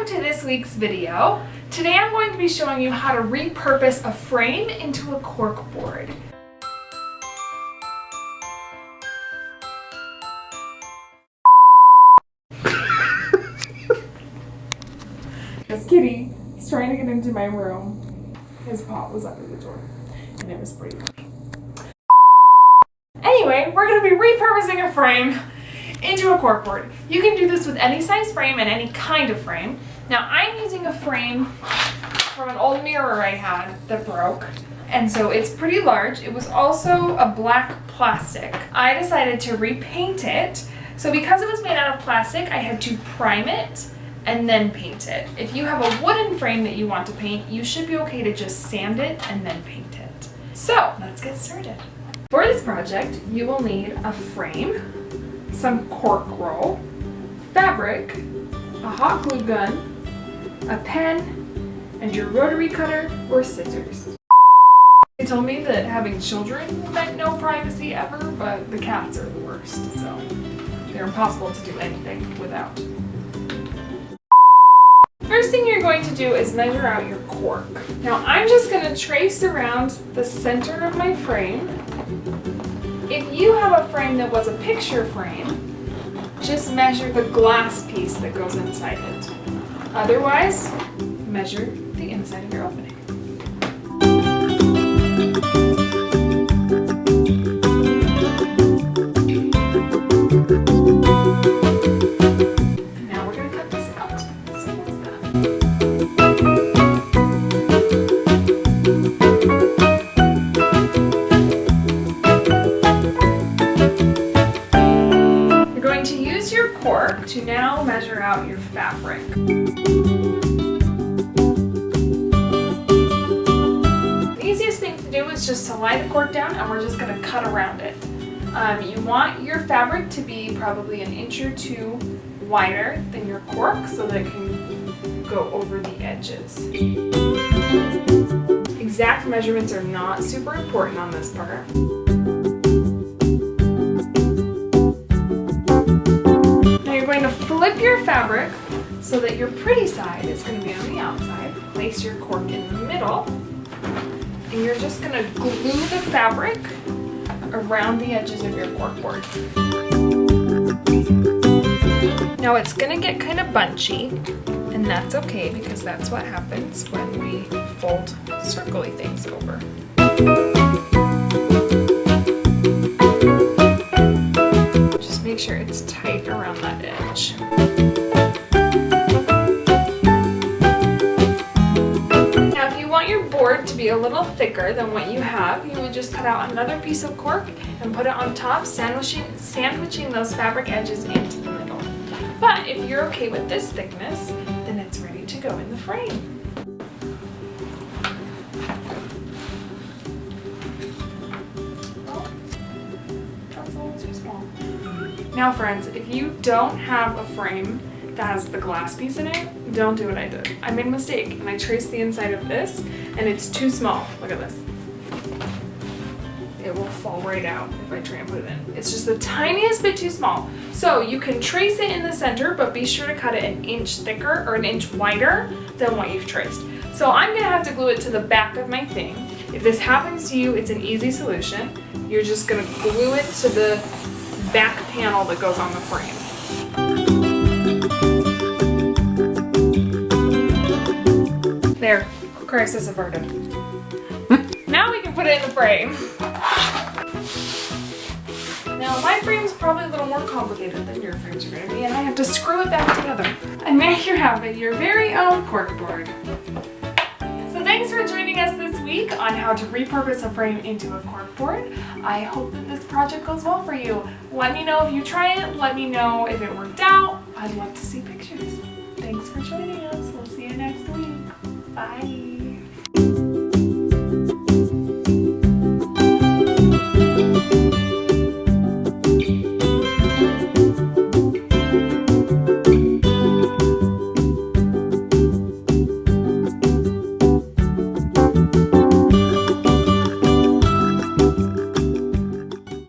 Welcome to this week's video. Today I'm going to be showing you how to repurpose a frame into a corkboard. This kitty is trying to get into my room. His paw was under the door and it was pretty funny. Anyway, we're going to be repurposing a frame into a corkboard. You can do this with any size frame and any kind of frame. Now I'm using a frame from an old mirror I had that broke, and so it's pretty large. It was also a black plastic. I decided to repaint it. So because it was made out of plastic, I had to prime it and then paint it. If you have a wooden frame that you want to paint, you should be okay to just sand it and then paint it. So let's get started. For this project, you will need a frame, some cork roll, fabric, a hot glue gun, a pen, and your rotary cutter or scissors. They told me that having children meant no privacy ever, but the cats are the worst, so they're impossible to do anything without. First thing you're going to do is measure out your cork. Now I'm just going to trace around the center of my frame. If you have a frame that was a picture frame, just measure the glass piece that goes inside it. Otherwise, measure the inside of your opening. Now we're going to cut this out. Cork to now measure out your fabric. The easiest thing to do is just to lie the cork down, and we're just going to cut around it. You want your fabric to be probably an inch or two wider than your cork so that it can go over the edges. Exact measurements are not super important on this part. You're going to flip your fabric so that your pretty side is going to be on the outside. Place your cork in the middle, and you're just going to glue the fabric around the edges of your corkboard. Now it's going to get kind of bunchy, and that's okay because that's what happens when we fold circly things over. Make sure it's tight around that edge. Now if you want your board to be a little thicker than what you have, you would just cut out another piece of cork and put it on top, sandwiching those fabric edges into the middle. But if you're okay with this thickness, then it's ready to go in the frame. Now friends, if you don't have a frame that has the glass piece in it, don't do what I did. I made a mistake and I traced the inside of this and it's too small. Look at this. It will fall right out if I try and put it in. It's just the tiniest bit too small. So you can trace it in the center, but be sure to cut it an inch thicker or an inch wider than what you've traced. So I'm gonna have to glue it to the back of my thing. If this happens to you, it's an easy solution. You're just gonna glue it to the back panel that goes on the frame. There, crisis averted. Now we can put it in the frame. Now my frame's probably a little more complicated than your frames are going to be, and I have to screw it back together. And there you have it, your very own corkboard. So thanks for joining us this week on how to repurpose a frame into a corkboard. I hope that this project goes well for you. Let me know if you try it. Let me know if it worked out. I'd love to see pictures. Thanks for joining us. We'll see you next week. Bye.